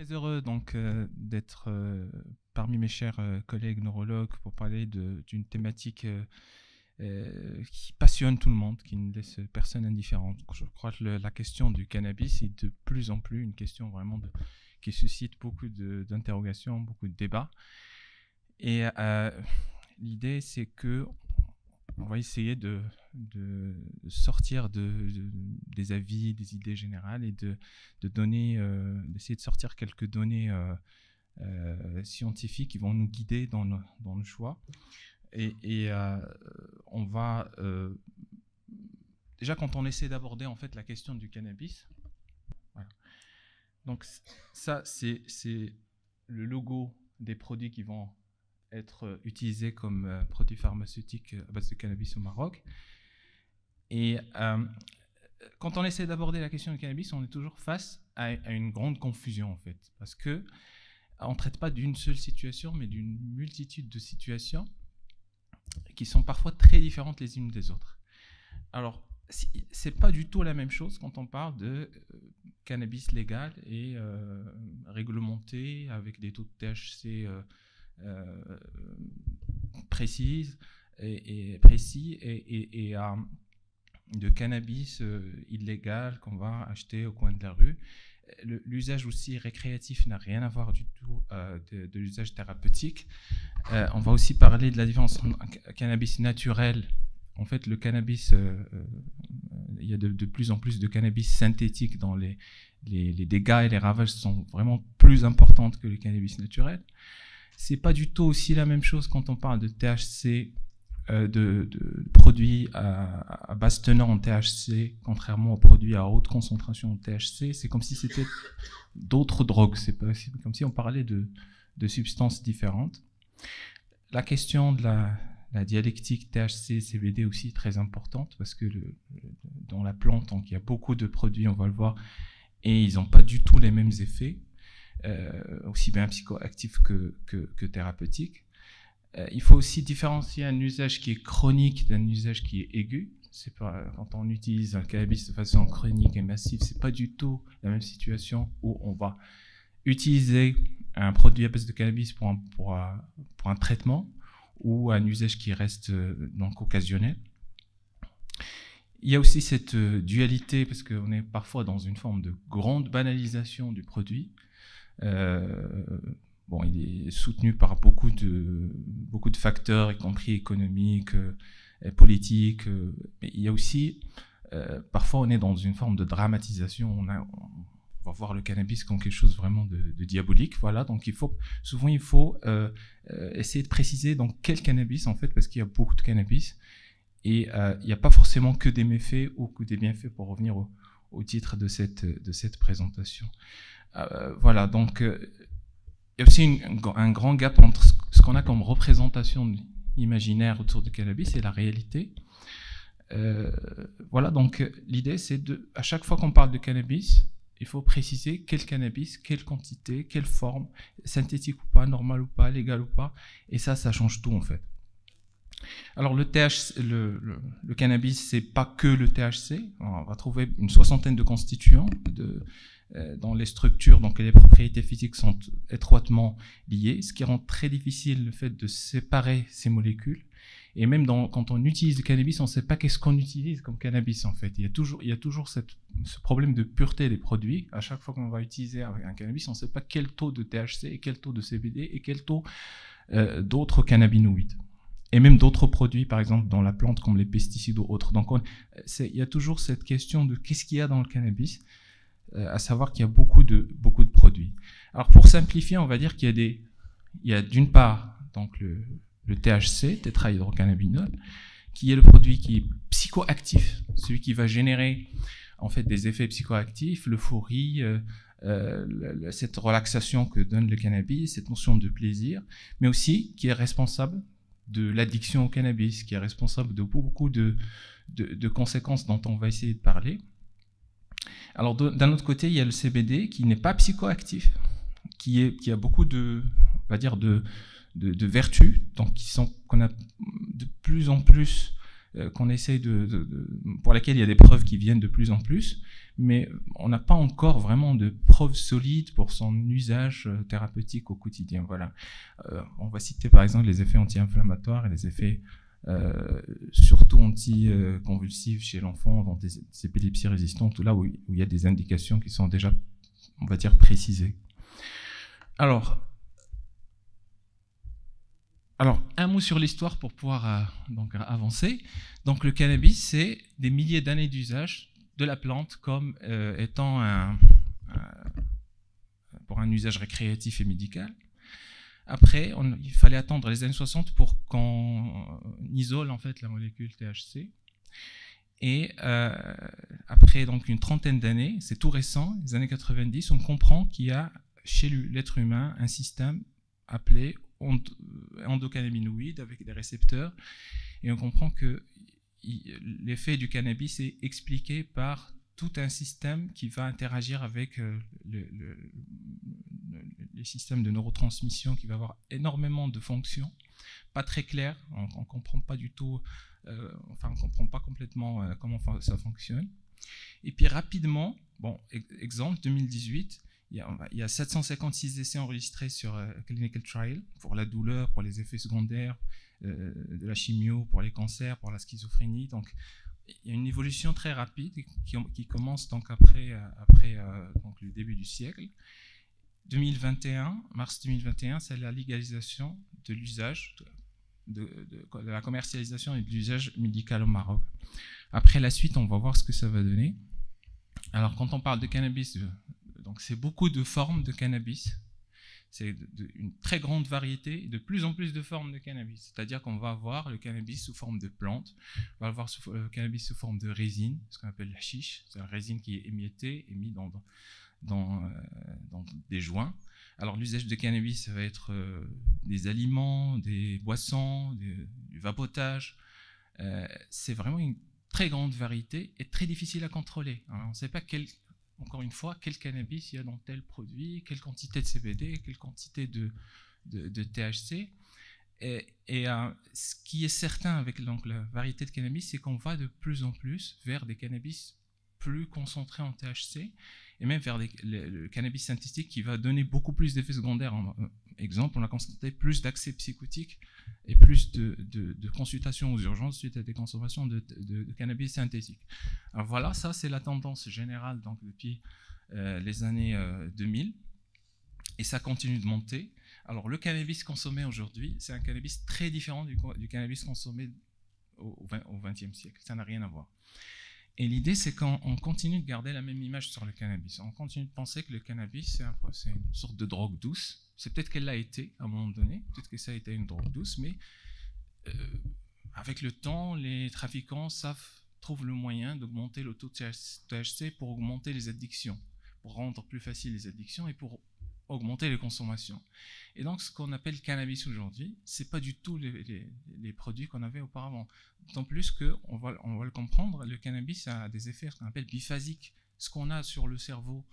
Très heureux donc d'être parmi mes chers collègues neurologues pour parler d'une thématique qui passionne tout le monde, qui ne laisse personne indifférent. Donc, je crois que la question du cannabis est de plus en plus une question vraiment qui suscite beaucoup d'interrogations, beaucoup de débats. Et l'idée, c'est que on va essayer de sortir des avis, des idées générales et d'essayer de sortir quelques données scientifiques qui vont nous guider dans le choix. Et on va déjà quand on essaie d'aborder en fait la question du cannabis. Voilà. Donc ça c'est le logo des produits qui vont être utilisés comme produits pharmaceutiques à base de cannabis au Maroc. Et quand on essaie d'aborder la question du cannabis, on est toujours face à une grande confusion en fait, parce que on ne traite pas d'une seule situation, mais d'une multitude de situations qui sont parfois très différentes les unes des autres. Alors, c'est pas du tout la même chose quand on parle de cannabis légal et réglementé avec des taux de THC précis et de cannabis illégal qu'on va acheter au coin de la rue. L'usage aussi récréatif n'a rien à voir du tout de l'usage thérapeutique. On va aussi parler de la différence entre un cannabis naturel. En fait, le cannabis, il y a de plus en plus de cannabis synthétique dans les dégâts et les ravages sont vraiment plus importants que le cannabis naturel. C'est pas du tout aussi la même chose quand on parle de THC, de produits à base teneur en THC, contrairement aux produits à haute concentration en THC. C'est comme si c'était d'autres drogues. C'est comme si on parlait de substances différentes. La question de la dialectique THC-CBD aussi très importante parce que dans la plante, donc, il y a beaucoup de produits, on va le voir, et ils n'ont pas du tout les mêmes effets, aussi bien psychoactifs que thérapeutiques. Il faut aussi différencier un usage qui est chronique d'un usage qui est aigu. C'est pas, quand on utilise un cannabis de façon chronique et massive, c'est pas du tout la même situation où on va utiliser un produit à base de cannabis pour un traitement ou un usage qui reste donc occasionnel. Il y a aussi cette dualité parce qu'on est parfois dans une forme de grande banalisation du produit. Bon, il est soutenu par beaucoup de facteurs, y compris économiques, politiques. Mais il y a aussi, parfois, on est dans une forme de dramatisation. On va voir le cannabis comme quelque chose vraiment de diabolique. Voilà, donc souvent il faut essayer de préciser dans quel cannabis, en fait, parce qu'il y a beaucoup de cannabis. Et il n'y a pas forcément que des méfaits ou que des bienfaits pour revenir au titre de cette présentation. Voilà, donc il y a aussi un grand gap entre ce qu'on a comme représentation imaginaire autour du cannabis et la réalité. Voilà, donc l'idée c'est à chaque fois qu'on parle de cannabis, il faut préciser quel cannabis, quelle quantité, quelle forme, synthétique ou pas, normal ou pas, légal ou pas, et ça change tout en fait. Alors le cannabis, c'est pas que le THC. On va trouver une soixantaine de constituants dans les structures, donc les propriétés physiques sont étroitement liées, ce qui rend très difficile le fait de séparer ces molécules. Et même quand on utilise du cannabis, on ne sait pas qu'est-ce qu'on utilise comme cannabis en fait. Il y a toujours ce problème de pureté des produits. À chaque fois qu'on va utiliser un cannabis, on ne sait pas quel taux de THC et quel taux de CBD et quel taux d'autres cannabinoïdes. Et même d'autres produits, par exemple, dans la plante, comme les pesticides ou autres. Donc, il y a toujours cette question de qu'est-ce qu'il y a dans le cannabis, à savoir qu'il y a beaucoup de produits. Alors, pour simplifier, on va dire qu'il y a d'une part donc le THC, tétrahydrocannabinol, qui est le produit qui est psychoactif, celui qui va générer en fait des effets psychoactifs, l'euphorie, cette relaxation que donne le cannabis, cette notion de plaisir, mais aussi qui est responsable de l'addiction au cannabis, qui est responsable de beaucoup de conséquences dont on va essayer de parler. Alors d'un autre côté, il y a le CBD qui n'est pas psychoactif, qui a beaucoup de vertus, donc qu'on a de plus en plus qu'on essaye pour laquelle il y a des preuves qui viennent de plus en plus, mais on n'a pas encore vraiment de preuves solides pour son usage thérapeutique au quotidien. Voilà. On va citer par exemple les effets anti-inflammatoires et les effets surtout anti-convulsifs chez l'enfant dans des épilepsies résistantes, là où il y a des indications qui sont déjà, on va dire, précisées. Alors, un mot sur l'histoire pour pouvoir donc avancer. Donc, le cannabis, c'est des milliers d'années d'usage de la plante comme étant pour un usage récréatif et médical. Après, il fallait attendre les années 60 pour qu'on isole en fait la molécule THC. Et après donc une trentaine d'années, c'est tout récent, les années 90, on comprend qu'il y a chez l'être humain un système appelé endocannabinoïde avec des récepteurs, et on comprend que l'effet du cannabis est expliqué par tout un système qui va interagir avec les systèmes de neurotransmission, qui va avoir énormément de fonctions, pas très claires, on ne comprend pas du tout, on ne comprend pas complètement comment ça fonctionne. Et puis rapidement, bon, exemple 2018, il y a 756 essais enregistrés sur Clinical Trial pour la douleur, pour les effets secondaires de la chimio, pour les cancers, pour la schizophrénie. Donc, il y a une évolution très rapide qui commence donc après donc le début du siècle. 2021, mars 2021, c'est la légalisation de l'usage, de la commercialisation et de l'usage médical au Maroc. Après la suite, on va voir ce que ça va donner. Alors, quand on parle de cannabis, donc c'est beaucoup de formes de cannabis. C'est une très grande variété, de plus en plus de formes de cannabis. C'est-à-dire qu'on va avoir le cannabis sous forme de plante, on va avoir le cannabis sous forme de résine, ce qu'on appelle la chiche, c'est la résine qui est émiettée et mise dans des joints. Alors l'usage de cannabis, ça va être des aliments, des boissons, du vapotage. C'est vraiment une très grande variété et très difficile à contrôler. Alors, on ne sait pas encore une fois, quel cannabis il y a dans tel produit, quelle quantité de CBD, quelle quantité de THC. Et ce qui est certain avec donc, la variété de cannabis, c'est qu'on va de plus en plus vers des cannabis plus concentrés en THC, et même vers le cannabis synthétique qui va donner beaucoup plus d'effets secondaires. Exemple, on a constaté plus d'accès psychotiques et plus de consultations aux urgences suite à des consommations de cannabis synthétique. Alors voilà, ça c'est la tendance générale donc, depuis les années 2000, et ça continue de monter. Alors le cannabis consommé aujourd'hui, c'est un cannabis très différent du cannabis consommé au XXe siècle, ça n'a rien à voir. Et l'idée, c'est qu'on continue de garder la même image sur le cannabis. On continue de penser que le cannabis, c'est une sorte de drogue douce. C'est peut-être qu'elle l'a été à un moment donné, peut-être que ça a été une drogue douce, mais avec le temps, les trafiquants trouvent le moyen d'augmenter le taux de THC pour augmenter les addictions, pour rendre plus facile les addictions et pour augmenter les consommations. Et donc, ce qu'on appelle cannabis aujourd'hui, ce n'est pas du tout les produits qu'on avait auparavant. D'autant plus qu'on va le comprendre, le cannabis a des effets qu'on appelle biphasiques. Ce qu'on a sur le cerveau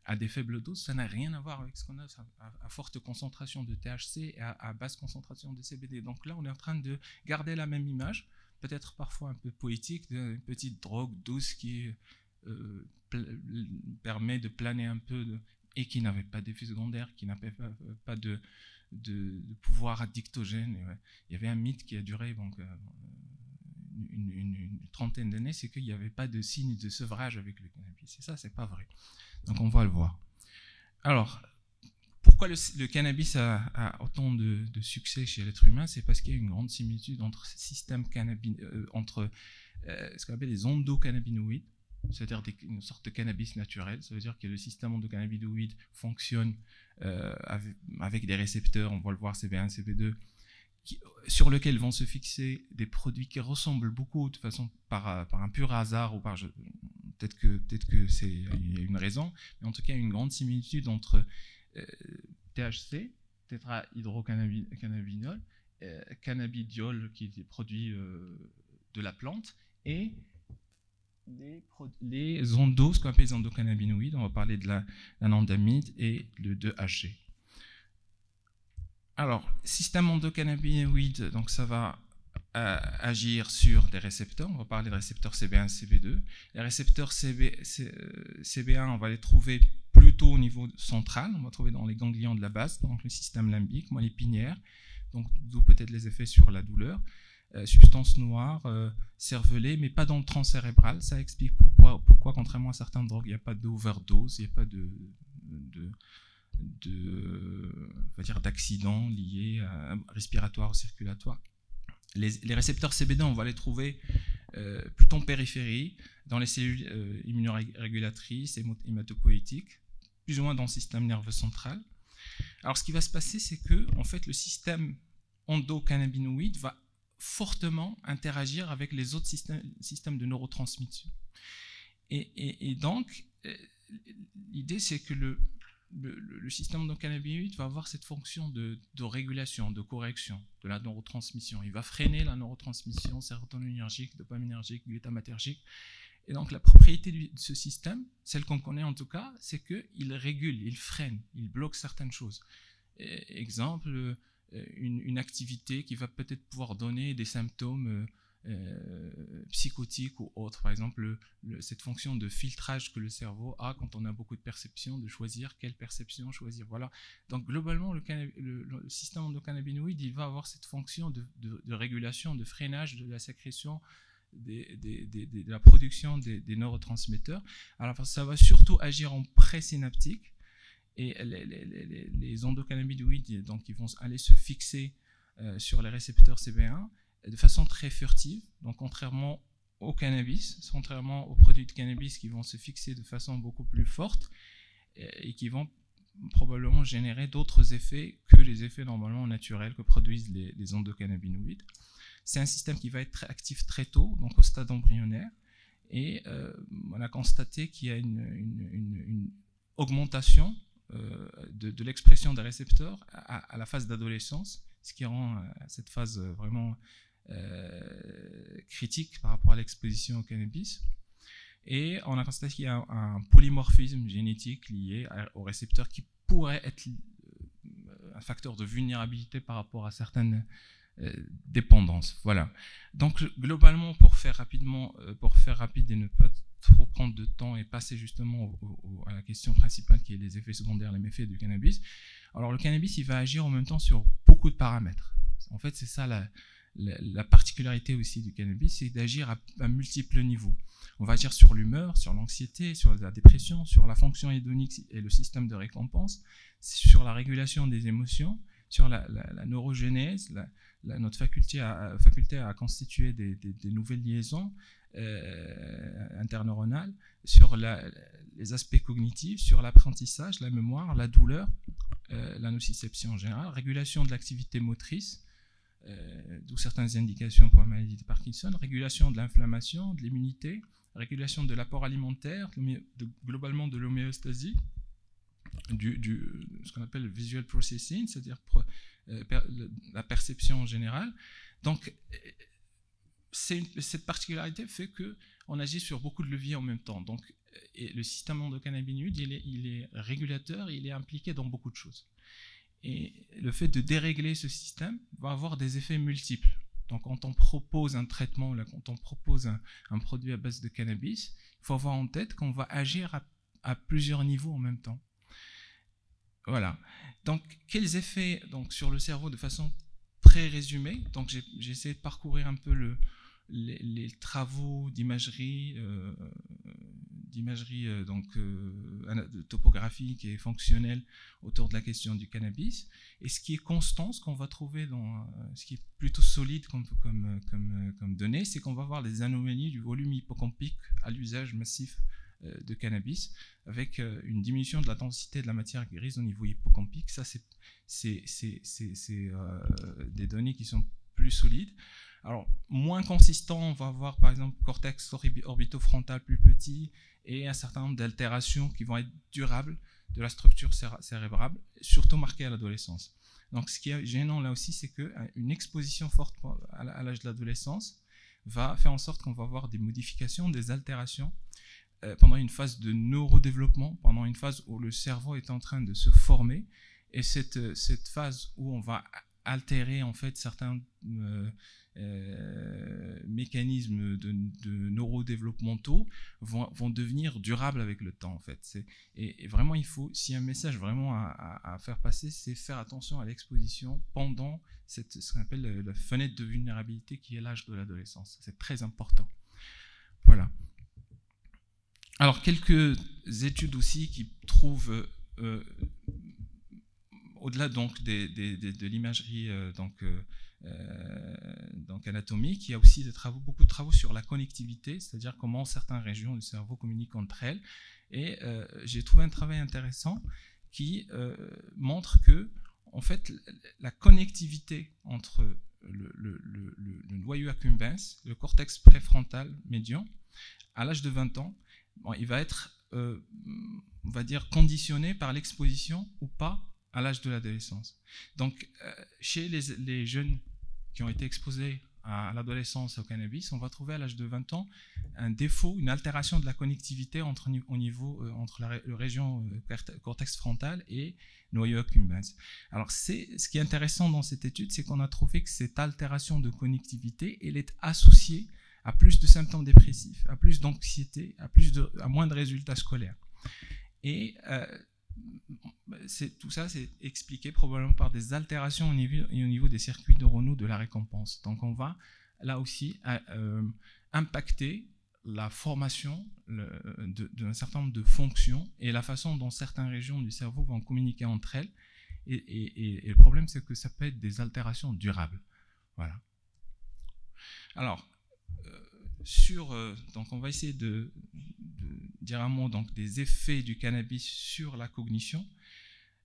à des faibles doses, ça n'a rien à voir avec ce qu'on a à forte concentration de THC et à basse concentration de CBD. Donc là, on est en train de garder la même image, peut-être parfois un peu poétique, d'une petite drogue douce qui permet de planer un peu et qui n'avait pas d'effet secondaire, qui n'avait pas de pouvoir addictogène. Et ouais. Il y avait un mythe qui a duré donc, une trentaine d'années, c'est qu'il n'y avait pas de signe de sevrage avec le cannabis. Et ça, c'est pas vrai. Donc on va le voir. Alors, pourquoi le cannabis a autant de succès chez l'être humain? C'est parce qu'il y a une grande similitude entre entre ce qu'on appelle les endocannabinoïdes, c'est-à-dire une sorte de cannabis naturel. Ça veut dire que le système endocannabinoïde fonctionne avec des récepteurs, on va le voir, CB1, CB2, sur lesquels vont se fixer des produits qui ressemblent beaucoup de façon par un pur hasard ou peut-être que c'est une raison, mais en tout cas une grande similitude entre THC, tétrahydrocannabinol, cannabidiol qui est des produits de la plante, et les endos, ce qu'on appelle les endocannabinoïdes. On va parler de l'anandamide et le 2-HG. Alors, système endocannabinoïde, donc ça va agir sur des récepteurs. On va parler de récepteurs CB1 et CB2. Les récepteurs CB1, on va les trouver plutôt au niveau central. On va trouver dans les ganglions de la base, donc le système limbique, moelle épinière, donc d'où peut-être les effets sur la douleur. Substance noire, cervelée, mais pas dans le tronc cérébral. Ça explique pourquoi, contrairement à certaines drogues, il n'y a pas d'overdose, il n'y a pas d'accident lié à respiratoire ou circulatoire. Les récepteurs CB2, on va les trouver plutôt en périphérie, dans les cellules immunorégulatrices, hématopoïétiques, plus ou moins dans le système nerveux central. Alors, ce qui va se passer, c'est que en fait, le système endocannabinoïde va fortement interagir avec les autres systèmes de neurotransmission. Et donc, l'idée, c'est que le système endocannabinoïde va avoir cette fonction de régulation, de correction de la neurotransmission. Il va freiner la neurotransmission sérotoninergique, dopaminergique, glutamatergique. Et donc, la propriété de ce système, celle qu'on connaît en tout cas, c'est qu'il régule, il freine, il bloque certaines choses. Exemple, une activité qui va peut-être pouvoir donner des symptômes psychotiques ou autres. Par exemple, cette fonction de filtrage que le cerveau a quand on a beaucoup de perceptions, de choisir quelle perception choisir. Voilà. Donc, globalement, le système endocannabinoïde, il va avoir cette fonction de régulation, de freinage de la sécrétion, de la production des neurotransmetteurs. Alors, ça va surtout agir en présynaptique. Et les endocannabinoïdes, donc, ils vont aller se fixer sur les récepteurs CB1 de façon très furtive. Donc, contrairement au cannabis, contrairement aux produits de cannabis qui vont se fixer de façon beaucoup plus forte et qui vont probablement générer d'autres effets que les effets normalement naturels que produisent les endocannabinoïdes. C'est un système qui va être très actif très tôt, donc au stade embryonnaire. Et on a constaté qu'il y a une augmentation de l'expression des récepteurs à la phase d'adolescence, ce qui rend cette phase vraiment critique par rapport à l'exposition au cannabis. Et on a constaté qu'il y a un polymorphisme génétique lié aux récepteurs qui pourrait être un facteur de vulnérabilité par rapport à certaines dépendances. Voilà. Donc globalement, pour faire rapide et ne pas trop prendre de temps et passer justement à la question principale qui est les effets secondaires, les méfaits du cannabis. Alors le cannabis, il va agir en même temps sur beaucoup de paramètres. En fait, c'est ça la particularité aussi du cannabis, c'est d'agir à multiples niveaux. On va agir sur l'humeur, sur l'anxiété, sur la dépression, sur la fonction hédonique et le système de récompense, sur la régulation des émotions, sur la neurogénèse, notre faculté à constituer des nouvelles liaisons interneuronales, sur les aspects cognitifs, sur l'apprentissage, la mémoire, la douleur, la nociception en général, régulation de l'activité motrice, d'où certaines indications pour la maladie de Parkinson, régulation de l'inflammation, de l'immunité, régulation de l'apport alimentaire, globalement de l'homéostasie, ce qu'on appelle le visual processing, c'est-à-dire la perception en général. Donc, cette particularité fait qu'on agit sur beaucoup de leviers en même temps. Donc, et le système endocannabinoïde, il est régulateur, il est impliqué dans beaucoup de choses. Et le fait de dérégler ce système va avoir des effets multiples. Donc, quand on propose un traitement, quand on propose un produit à base de cannabis, il faut avoir en tête qu'on va agir à plusieurs niveaux en même temps. Voilà. Donc, quels effets sur le cerveau de façon très résumée. Donc, j'ai essayé de parcourir un peu les travaux d'imagerie, topographique et fonctionnelle autour de la question du cannabis. Et ce qui est constant, ce qu'on va trouver ce qui est plutôt solide comme données, c'est qu'on va voir des anomalies du volume hippocampique à l'usage massif de cannabis, avec une diminution de la densité de la matière grise au niveau hippocampique. Ça, c'est des données qui sont plus solides. Alors, moins consistant, on va avoir par exemple cortex orbitofrontal plus petit et un certain nombre d'altérations qui vont être durables de la structure cérébrale, surtout marquées à l'adolescence. Donc, ce qui est gênant là aussi, c'est qu'une exposition forte à l'âge de l'adolescence va faire en sorte qu'on va avoir des modifications, des altérations pendant une phase de neurodéveloppement, pendant une phase où le cerveau est en train de se former. Et cette phase où on va altérer en fait certains mécanismes de neurodéveloppementaux vont devenir durables avec le temps en fait. Et vraiment il faut, si un message vraiment à faire passer, c'est faire attention à l'exposition pendant ce qu'on appelle la fenêtre de vulnérabilité qui est l'âge de l'adolescence. C'est très important. Voilà. Alors quelques études aussi qui trouvent au-delà donc de l'imagerie donc anatomique, il y a aussi beaucoup de travaux sur la connectivité, c'est-à-dire comment certaines régions du cerveau communiquent entre elles. Et j'ai trouvé un travail intéressant qui montre que, en fait, la connectivité entre le noyau accumbens, le cortex préfrontal médian, à l'âge de 20 ans, bon, il va être, on va dire, conditionné par l'exposition ou pas à l'âge de l'adolescence. Donc, chez les jeunes qui ont été exposés à l'adolescence au cannabis, on va trouver à l'âge de 20 ans un défaut, une altération de la connectivité entre la région cortex frontal et noyau accumbens. Alors, ce qui est intéressant dans cette étude, c'est qu'on a trouvé que cette altération de connectivité, elle est associée à plus de symptômes dépressifs, à plus d'anxiété, à moins de résultats scolaires. Et tout ça, c'est expliqué probablement par des altérations au niveau des circuits neuronaux de la récompense. Donc on va là aussi impacter la formation d'un certain nombre de fonctions et la façon dont certaines régions du cerveau vont communiquer entre elles. Et le problème, c'est que ça peut être des altérations durables. Voilà. Alors, donc on va essayer de dire un mot donc, des effets du cannabis sur la cognition.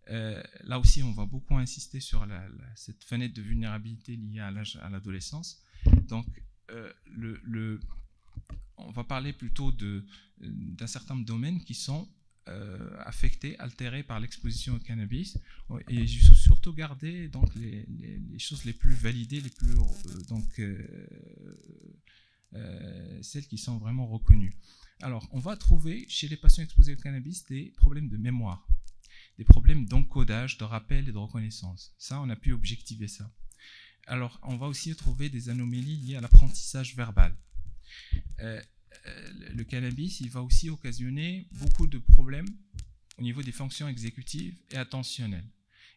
Là aussi, on va beaucoup insister sur cette fenêtre de vulnérabilité liée à l'adolescence. Donc, on va parler plutôt d'un certain nombre de domaines qui sont affectés, altérés par l'exposition au cannabis. Et il faut surtout garder donc, les choses les plus validées, les plus celles qui sont vraiment reconnues. Alors, on va trouver chez les patients exposés au cannabis des problèmes de mémoire, des problèmes d'encodage, de rappel et de reconnaissance. Ça, on a pu objectiver ça. Alors, on va aussi trouver des anomalies liées à l'apprentissage verbal. Le cannabis, il va aussi occasionner beaucoup de problèmes au niveau des fonctions exécutives et attentionnelles.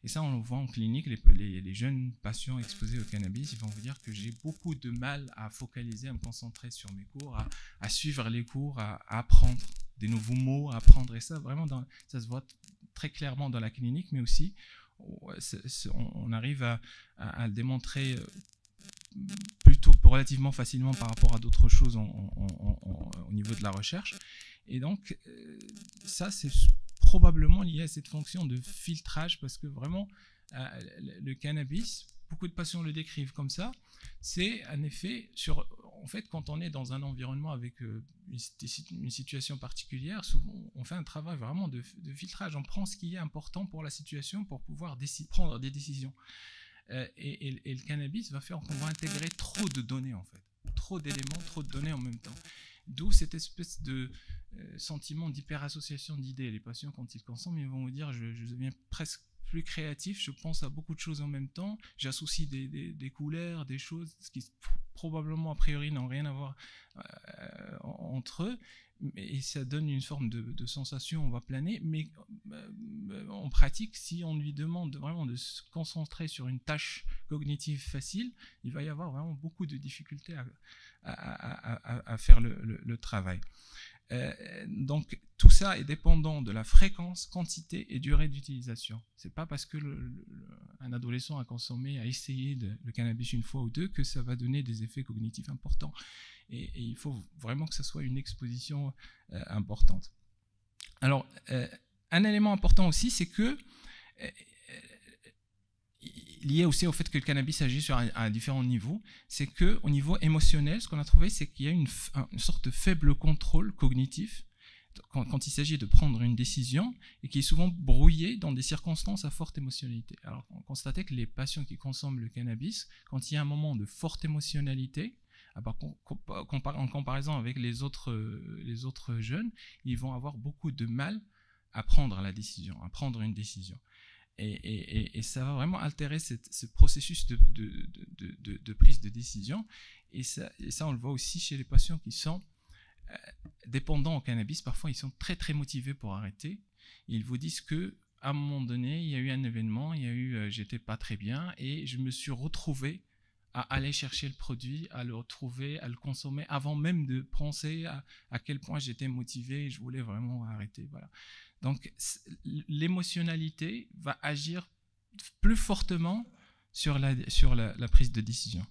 Et ça, on le voit en clinique, les jeunes patients exposés au cannabis, ils vont vous dire que j'ai beaucoup de mal à focaliser, à me concentrer sur mes cours, à suivre les cours, à apprendre des nouveaux mots, à apprendre. Et ça, vraiment, ça se voit très clairement dans la clinique, mais aussi, on arrive à le démontrer plutôt relativement facilement par rapport à d'autres choses au niveau de la recherche. Et donc, ça, c'est probablement lié à cette fonction de filtrage, parce que vraiment, le cannabis, beaucoup de patients le décrivent comme ça, c'est un effet sur... En fait, quand on est dans un environnement avec une situation particulière, souvent, on fait un travail vraiment de filtrage. On prend ce qui est important pour la situation pour pouvoir prendre des décisions. Et le cannabis va faire qu'on va intégrer trop de données, en fait. Trop d'éléments, trop de données en même temps. D'où cette espèce de sentiment d'hyperassociation d'idées. Les patients, quand ils consomment, ils vont vous dire je deviens presque plus créatif, je pense à beaucoup de choses en même temps, j'associe des couleurs, des choses qui probablement a priori n'ont rien à voir entre eux, et ça donne une forme de sensation, on va planer, mais en pratique, si on lui demande vraiment de se concentrer sur une tâche cognitive facile, il va y avoir vraiment beaucoup de difficultés à faire le travail. Donc tout ça est dépendant de la fréquence, quantité et durée d'utilisation. C'est pas parce que un adolescent a consommé, a essayé le cannabis une fois ou deux que ça va donner des effets cognitifs importants. Et il faut vraiment que ça soit une exposition importante. Alors, un élément important aussi, c'est que lié aussi au fait que le cannabis agit à différents niveaux, c'est qu'au niveau émotionnel, ce qu'on a trouvé, c'est qu'il y a une sorte de faible contrôle cognitif quand il s'agit de prendre une décision et qui est souvent brouillé dans des circonstances à forte émotionnalité. Alors, on constatait que les patients qui consomment le cannabis, quand il y a un moment de forte émotionnalité, en comparaison avec les autres jeunes, ils vont avoir beaucoup de mal à prendre une décision. Et ça va vraiment altérer ce processus de prise de décision. Et ça, on le voit aussi chez les patients qui sont dépendants au cannabis. Parfois, ils sont très, très motivés pour arrêter. Ils vous disent que à un moment donné, il y a eu un événement, j'étais pas très bien et je me suis retrouvé à aller chercher le produit, à le retrouver, à le consommer avant même de penser à quel point j'étais motivé et je voulais vraiment arrêter. Voilà. Donc, l'émotionnalité va agir plus fortement sur la prise de décision.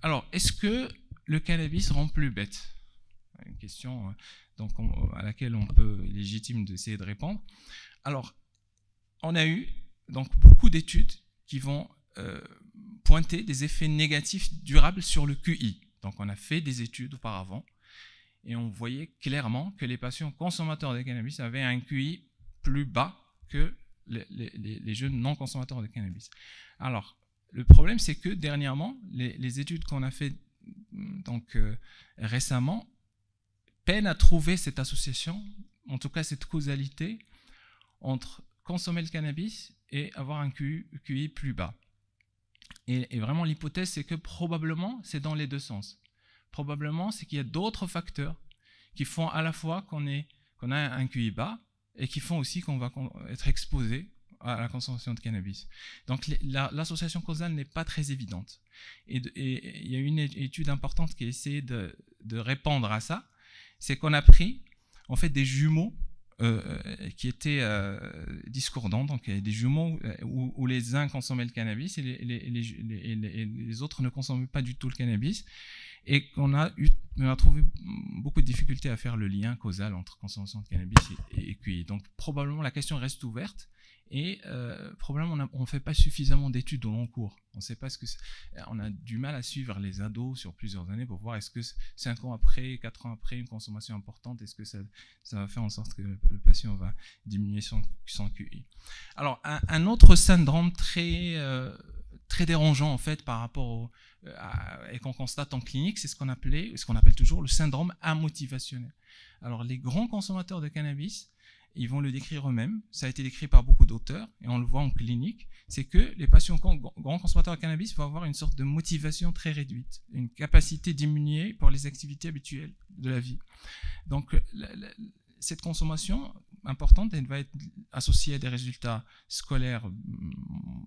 Alors, est-ce que le cannabis rend plus bête? Une question donc, à laquelle on peut légitime d'essayer de répondre. Alors, on a eu donc beaucoup d'études qui vont pointer des effets négatifs durables sur le QI. Donc, on a fait des études auparavant et on voyait clairement que les patients consommateurs de cannabis avaient un QI plus bas que les jeunes non consommateurs de cannabis. Alors, le problème, c'est que dernièrement, les études qu'on a fait donc, récemment peinent à trouver cette association, en tout cas cette causalité entre consommer le cannabis et avoir un QI plus bas. Et vraiment, l'hypothèse, c'est que probablement, c'est dans les deux sens. Probablement, c'est qu'il y a d'autres facteurs qui font à la fois qu'on a un QI bas et qui font aussi qu'on va être exposé à la consommation de cannabis. Donc, l'association causale n'est pas très évidente. Et il y a une étude importante qui a essayé de répondre à ça. C'est qu'on a pris, en fait, des jumeaux qui étaient discordants, donc des jumeaux où les uns consommaient le cannabis et les autres ne consommaient pas du tout le cannabis, et on a trouvé beaucoup de difficultés à faire le lien causal entre consommation de cannabis et QI. Donc probablement la question reste ouverte et probablement on ne fait pas suffisamment d'études au long cours. On sait pas on a du mal à suivre les ados sur plusieurs années pour voir est-ce que 5 ans après, 4 ans après une consommation importante, est-ce que ça va faire en sorte que le patient va diminuer son QI. Alors un autre syndrome très dérangeant en fait par rapport et qu'on constate en clinique, c'est ce qu'on appelle toujours le syndrome amotivationnel. Alors les grands consommateurs de cannabis, ils vont le décrire eux-mêmes, ça a été décrit par beaucoup d'auteurs, et on le voit en clinique, c'est que les patients grands consommateurs de cannabis vont avoir une sorte de motivation très réduite, une capacité diminuée pour les activités habituelles de la vie. Donc cette consommation importante, elle va être associée à des résultats scolaires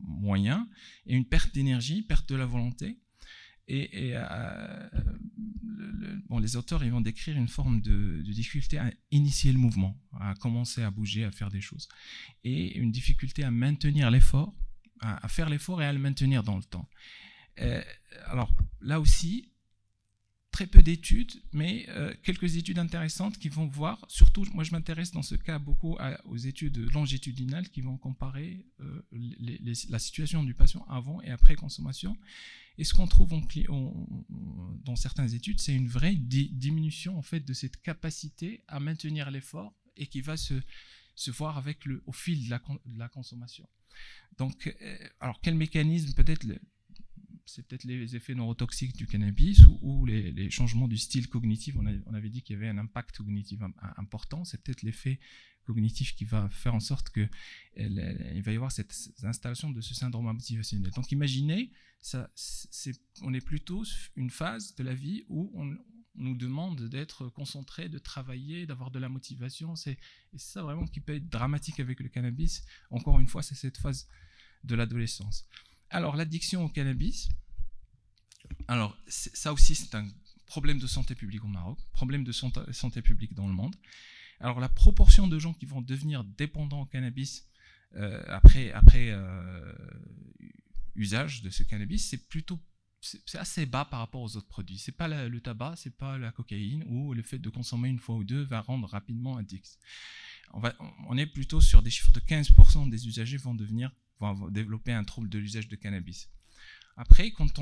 moyens, et une perte d'énergie, perte de la volonté. Les auteurs ils vont décrire une forme de difficulté à initier le mouvement, à commencer à bouger, à faire des choses, et une difficulté à maintenir l'effort, à faire l'effort et à le maintenir dans le temps. Alors là aussi, très peu d'études, mais quelques études intéressantes qui vont voir, surtout moi je m'intéresse dans ce cas beaucoup aux études longitudinales qui vont comparer la situation du patient avant et après consommation. Et ce qu'on trouve dans certaines études, c'est une vraie diminution en fait de cette capacité à maintenir l'effort et qui va se voir au fil de la consommation. Donc, alors quel mécanisme c'est peut-être les effets neurotoxiques du cannabis ou les changements du style cognitif. On avait dit qu'il y avait un impact cognitif important. C'est peut-être l'effet cognitif qui va faire en sorte qu'il va y avoir cette installation de ce syndrome motivationnel. Donc imaginez, on est plutôt une phase de la vie où on nous demande d'être concentré, de travailler, d'avoir de la motivation. C'est ça vraiment qui peut être dramatique avec le cannabis. Encore une fois, c'est cette phase de l'adolescence. Alors, l'addiction au cannabis, alors ça aussi c'est un problème de santé publique au Maroc, problème de santé publique dans le monde. Alors, la proportion de gens qui vont devenir dépendants au cannabis après usage de ce cannabis, c'est assez bas par rapport aux autres produits. C'est pas le tabac, c'est pas la cocaïne, ou le fait de consommer une fois ou deux va rendre rapidement addict. On est plutôt sur des chiffres de 15% des usagers vont développer un trouble de l'usage de cannabis. Après, quand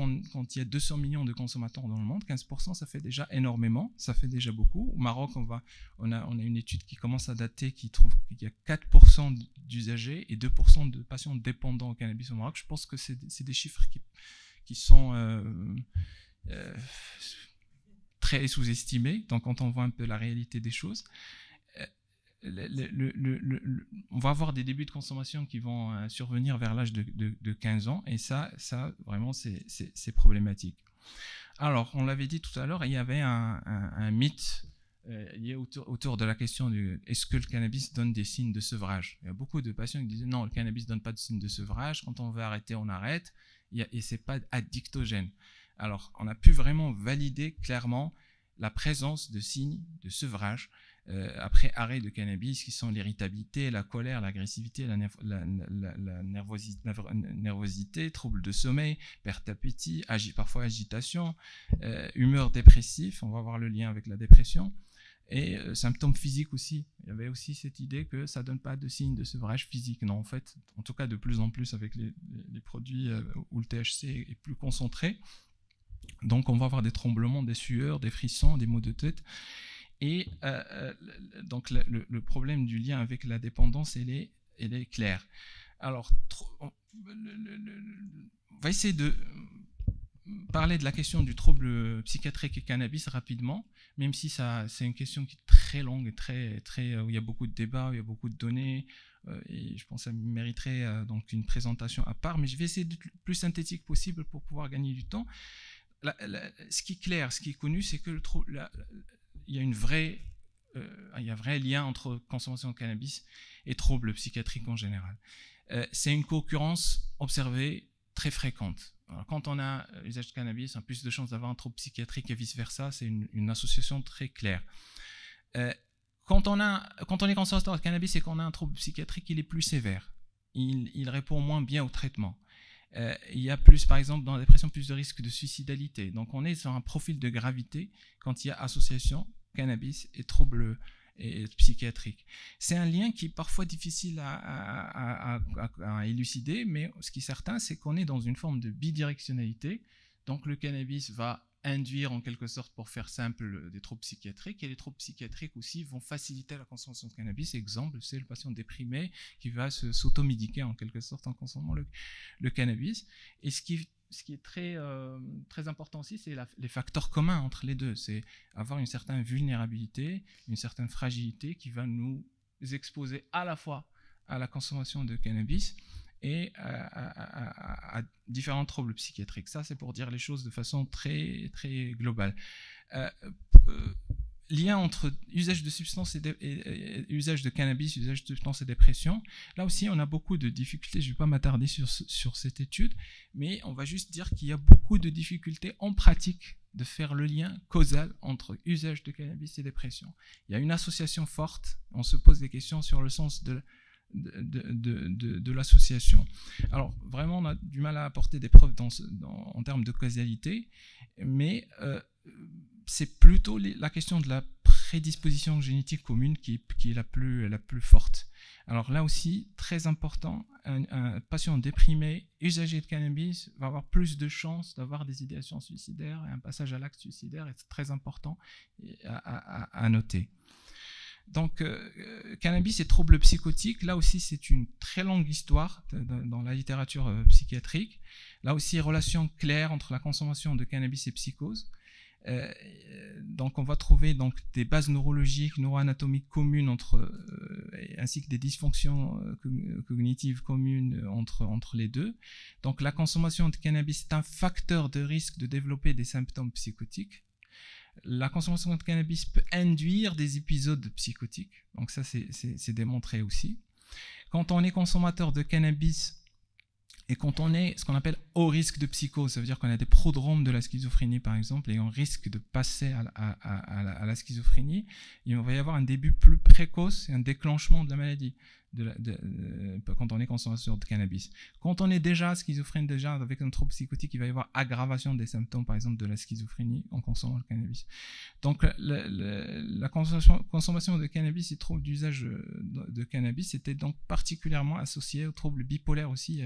il y a 200 millions de consommateurs dans le monde, 15%, ça fait déjà énormément, ça fait déjà beaucoup. Au Maroc, on a une étude qui commence à dater, qui trouve qu'il y a 4% d'usagers et 2% de patients dépendants au cannabis au Maroc. Je pense que c'est des chiffres qui sont très sous-estimés, donc quand on voit un peu la réalité des choses. on va avoir des débuts de consommation qui vont survenir vers l'âge de 15 ans, et ça vraiment, c'est problématique. Alors, on l'avait dit tout à l'heure, il y avait un mythe lié autour de la question de est-ce que le cannabis donne des signes de sevrage. Il y a beaucoup de patients qui disaient non, le cannabis ne donne pas de signes de sevrage, quand on veut arrêter, on arrête, et ce n'est pas addictogène. Alors, on a pu vraiment valider clairement la présence de signes de sevrage après arrêt de cannabis, qui sont l'irritabilité, la colère, l'agressivité, la nervosité, troubles de sommeil, perte d'appétit, parfois agitation, humeur dépressive, on va voir le lien avec la dépression, et symptômes physiques aussi. Il y avait aussi cette idée que ça ne donne pas de signes de sevrage physique. Non, en fait, en tout cas de plus en plus avec les produits où le THC est plus concentré. Donc on va avoir des tremblements, des sueurs, des frissons, des maux de tête. Et donc le problème du lien avec la dépendance, elle est claire. Alors, on va essayer de parler de la question du trouble psychiatrique et cannabis rapidement, même si c'est une question qui est très longue et où il y a beaucoup de débats, où il y a beaucoup de données, et je pense que ça mériterait donc une présentation à part, mais je vais essayer d'être le plus synthétique possible pour pouvoir gagner du temps. Ce qui est clair, ce qui est connu, c'est que il y a un vrai lien entre consommation de cannabis et troubles psychiatriques en général. C'est une concurrence observée très fréquente. Alors, quand on a usage de cannabis, on a plus de chances d'avoir un trouble psychiatrique et vice-versa. C'est une association très claire. Quand on est consommateur de cannabis et qu'on a un trouble psychiatrique, il est plus sévère. Il répond moins bien au traitement. Il y a plus, par exemple, dans la dépression, plus de risques de suicidalité. Donc, on est sur un profil de gravité quand il y a association cannabis et troubles psychiatriques. C'est un lien qui est parfois difficile à élucider, mais ce qui est certain, c'est qu'on est dans une forme de bidirectionnalité. Donc, le cannabis va induire en quelque sorte, pour faire simple, des troubles psychiatriques, et les troubles psychiatriques aussi vont faciliter la consommation de cannabis. Exemple, c'est le patient déprimé qui va s'automédiquer en quelque sorte en consommant le cannabis. Et ce qui est très important aussi, c'est les facteurs communs entre les deux. C'est avoir une certaine vulnérabilité, une certaine fragilité qui va nous exposer à la fois à la consommation de cannabis et à différents troubles psychiatriques. Ça, c'est pour dire les choses de façon très, très globale. Lien entre usage de substances et usage de cannabis, usage de substances et dépression. Là aussi, on a beaucoup de difficultés. Je ne vais pas m'attarder sur cette étude, mais on va juste dire qu'il y a beaucoup de difficultés en pratique de faire le lien causal entre usage de cannabis et dépression. Il y a une association forte. On se pose des questions sur le sens de l'association. Alors, vraiment, on a du mal à apporter des preuves en termes de causalité, mais c'est plutôt la question de la prédisposition génétique commune qui est la plus forte. Alors là aussi, très important, un patient déprimé, usager de cannabis, va avoir plus de chances d'avoir des idéations suicidaires, et un passage à l'acte suicidaire est très important à noter. Donc, cannabis et troubles psychotiques, là aussi c'est une très longue histoire dans la littérature psychiatrique. Là aussi, relation claire entre la consommation de cannabis et psychose. Donc on va trouver donc des bases neurologiques, neuroanatomiques communes ainsi que des dysfonctions cognitives communes entre les deux. Donc la consommation de cannabis est un facteur de risque de développer des symptômes psychotiques. La consommation de cannabis peut induire des épisodes psychotiques, donc ça c'est démontré aussi. Quand on est consommateur de cannabis et quand on est ce qu'on appelle haut risque de psychose, ça veut dire qu'on a des prodromes de la schizophrénie par exemple, et on risque de passer à la schizophrénie, il va y avoir un début plus précoce et un déclenchement de la maladie quand on est consommateur de cannabis. Quand on est déjà schizophrène, déjà avec un trouble psychotique, il va y avoir aggravation des symptômes par exemple de la schizophrénie en consommant le cannabis. Donc la consommation de cannabis et troubles d'usage de cannabis était donc particulièrement associée aux troubles bipolaires aussi.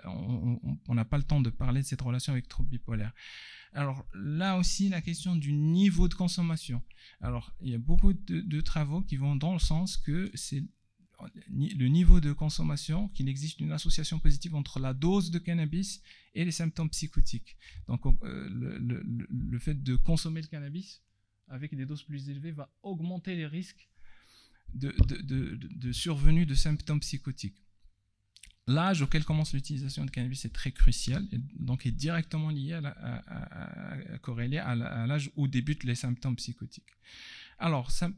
On n'a pas le temps de parler de cette relation avec troubles bipolaires. Alors là aussi, la question du niveau de consommation. Alors il y a beaucoup de travaux qui vont dans le sens que c'est le niveau de consommation, qu'il existe une association positive entre la dose de cannabis et les symptômes psychotiques. Donc le fait de consommer le cannabis avec des doses plus élevées va augmenter les risques de survenue de symptômes psychotiques. L'âge auquel commence l'utilisation de cannabis est très crucial, et donc est directement lié corrélé à l'âge où débutent les symptômes psychotiques. Alors, ça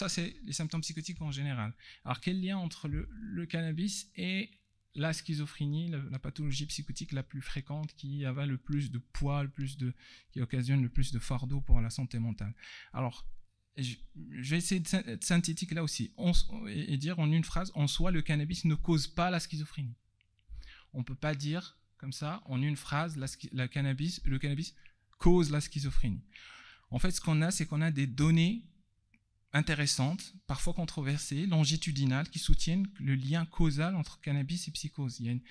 c'est les symptômes psychotiques en général. Alors, quel lien entre le cannabis et la schizophrénie, la pathologie psychotique la plus fréquente qui avait le plus de poids, qui occasionne le plus de fardeau pour la santé mentale? Alors, je vais essayer de synthétiser là aussi et dire en une phrase, en soi, le cannabis ne cause pas la schizophrénie. On ne peut pas dire comme ça, en une phrase, le cannabis cause la schizophrénie. En fait, ce qu'on a, c'est qu'on a des données intéressantes, parfois controversées, longitudinales, qui soutiennent le lien causal entre cannabis et psychose. Il y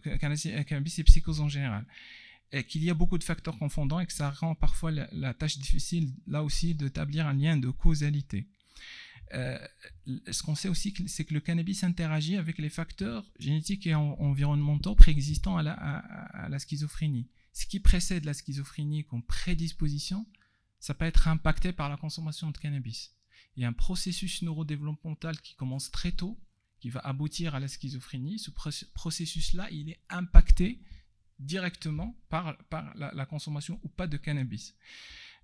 a cannabis et psychose en général. Et qu'il y a beaucoup de facteurs confondants et que ça rend parfois la tâche difficile, là aussi, d'établir un lien de causalité. Ce qu'on sait aussi, c'est que le cannabis interagit avec les facteurs génétiques et environnementaux préexistants à la schizophrénie. Ce qui précède la schizophrénie comme prédisposition, ça peut être impacté par la consommation de cannabis. Il y a un processus neurodéveloppemental qui commence très tôt, qui va aboutir à la schizophrénie. Ce processus-là, il est impacté directement par la consommation ou pas de cannabis.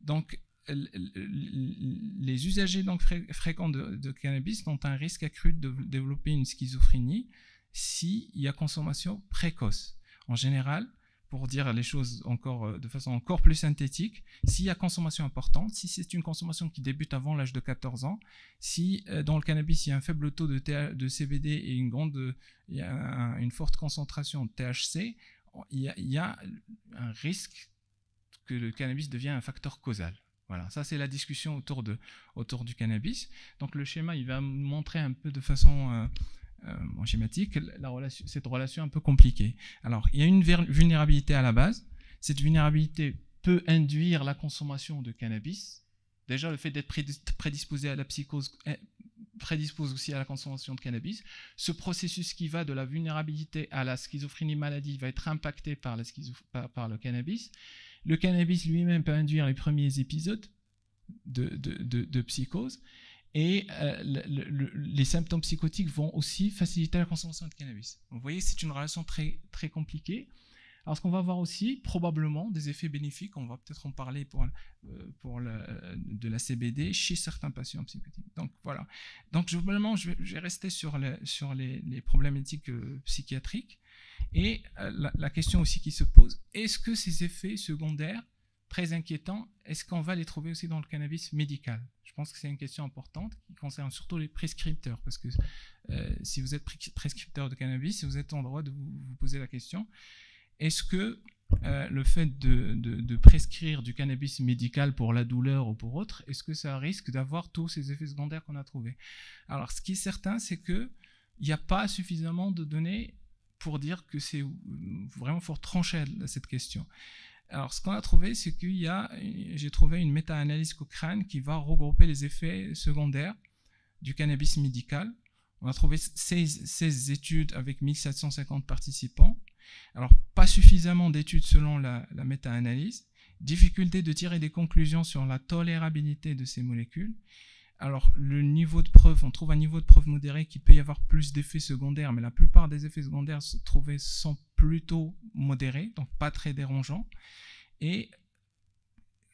Donc, les usagers donc fréquents de cannabis ont un risque accru de développer une schizophrénie s'il y a consommation précoce. En général, pour dire les choses de façon encore plus synthétique, s'il y a consommation importante, si c'est une consommation qui débute avant l'âge de 14 ans, si dans le cannabis il y a un faible taux de CBD et une forte concentration de THC, il y a un risque que le cannabis devienne un facteur causal. Voilà, ça c'est la discussion autour du cannabis. Donc le schéma, il va montrer un peu de façon schématique cette relation un peu compliquée. Alors, il y a une vulnérabilité à la base. Cette vulnérabilité peut induire la consommation de cannabis. Déjà, le fait d'être prédisposé à la psychose prédispose aussi à la consommation de cannabis. Ce processus qui va de la vulnérabilité à la schizophrénie maladie va être impacté par le cannabis. Le cannabis lui-même peut induire les premiers épisodes de psychose et les symptômes psychotiques vont aussi faciliter la consommation de cannabis. Vous voyez, c'est une relation très, très compliquée. Alors, ce qu'on va voir aussi, probablement, des effets bénéfiques, on va peut-être en parler de la CBD chez certains patients psychotiques. Donc, voilà. Donc, globalement, je vais rester sur les problématiques psychiatriques. Et la question aussi qui se pose, est-ce que ces effets secondaires, très inquiétants, est-ce qu'on va les trouver aussi dans le cannabis médical? Je pense que c'est une question importante qui concerne surtout les prescripteurs, parce que si vous êtes prescripteur de cannabis, vous êtes en droit de vous poser la question. Est-ce que le fait de prescrire du cannabis médical pour la douleur ou pour autre, est-ce que ça risque d'avoir tous ces effets secondaires qu'on a trouvés? Alors, ce qui est certain, c'est qu'il n'y a pas suffisamment de données pour dire que c'est vraiment fort tranché à cette question. Alors, ce qu'on a trouvé, c'est j'ai trouvé une méta-analyse Cochrane qui va regrouper les effets secondaires du cannabis médical. On a trouvé 16 études avec 1750 participants. Alors, pas suffisamment d'études selon la méta-analyse. Difficulté de tirer des conclusions sur la tolérabilité de ces molécules. Alors, le niveau de preuve, on trouve un niveau de preuve modéré qui peut y avoir plus d'effets secondaires, mais la plupart des effets secondaires trouvés sont plutôt modérés, donc pas très dérangeants. Et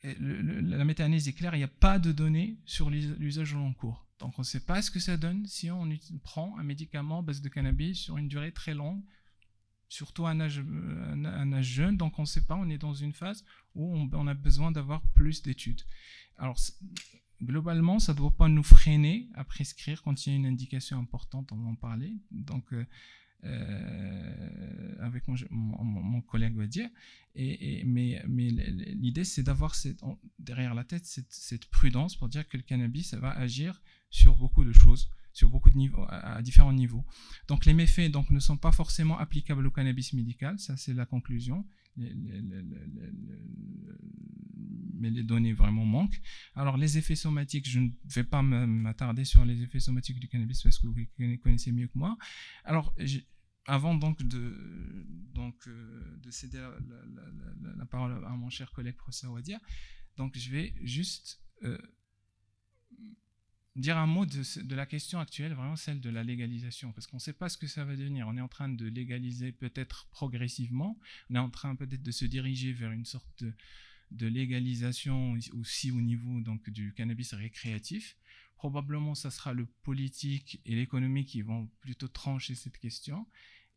la méta-analyse est claire, il n'y a pas de données sur l'usage au long cours. Donc, on ne sait pas ce que ça donne si on prend un médicament à base de cannabis sur une durée très longue, surtout à un âge jeune. Donc, on ne sait pas, on est dans une phase où on a besoin d'avoir plus d'études. Alors, globalement, ça ne doit pas nous freiner à prescrire quand il y a une indication importante, on va en parler. Donc, avec mon collègue va dire. Mais l'idée, c'est d'avoir derrière la tête cette prudence pour dire que le cannabis, ça va agir sur beaucoup de choses, sur beaucoup de niveaux, à différents niveaux. Donc, les méfaits ne sont pas forcément applicables au cannabis médical, ça c'est la conclusion. Mais les données vraiment manquent. Alors, les effets somatiques, je ne vais pas m'attarder sur les effets somatiques du cannabis parce que vous les connaissez mieux que moi. Alors, avant donc de céder la parole à mon cher collègue professeur Wadia, donc je vais juste dire un mot de la question actuelle, vraiment celle de la légalisation, parce qu'on ne sait pas ce que ça va devenir. On est en train de légaliser peut-être progressivement, on est en train peut-être de se diriger vers une sorte de légalisation aussi au niveau donc, du cannabis récréatif. Probablement, ça sera le politique et l'économie qui vont plutôt trancher cette question.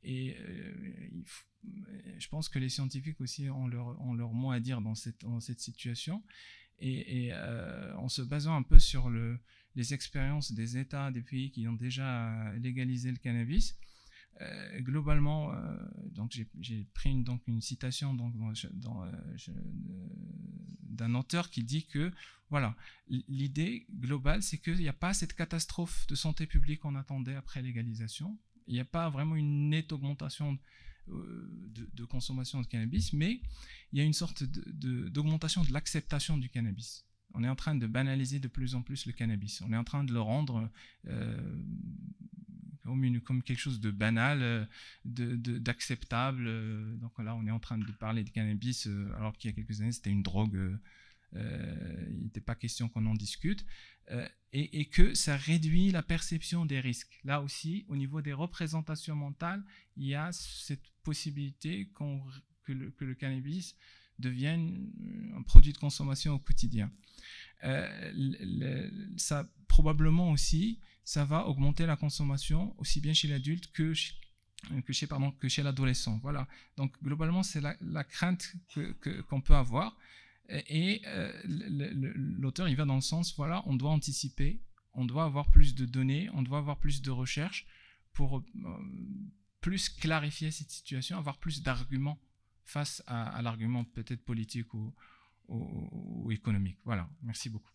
Et je pense que les scientifiques aussi ont leur mot à dire dans cette situation. Et en se basant un peu sur les expériences des États, des pays qui ont déjà légalisé le cannabis, globalement, donc j'ai pris une citation d'un auteur qui dit que voilà, l'idée globale, c'est qu'il n'y a pas cette catastrophe de santé publique qu'on attendait après légalisation. Il n'y a pas vraiment une nette augmentation de consommation de cannabis, mais il y a une sorte d'augmentation de l'acceptation du cannabis. On est en train de banaliser de plus en plus le cannabis. On est en train de le rendre comme quelque chose de banal, d'acceptable. Donc là, on est en train de parler de cannabis, alors qu'il y a quelques années, c'était une drogue. Il n'était pas question qu'on en discute. Et que ça réduit la perception des risques. Là aussi, au niveau des représentations mentales, il y a cette possibilité que le cannabis devienne un produit de consommation au quotidien. Ça, probablement aussi, ça va augmenter la consommation aussi bien chez l'adulte que chez l'adolescent. Voilà. Donc, globalement, c'est la crainte qu'on peut avoir. Et l'auteur, il va dans le sens, voilà, on doit anticiper, on doit avoir plus de données, on doit avoir plus de recherches pour plus clarifier cette situation, avoir plus d'arguments face à l'argument peut-être politique ou économique. Voilà, merci beaucoup.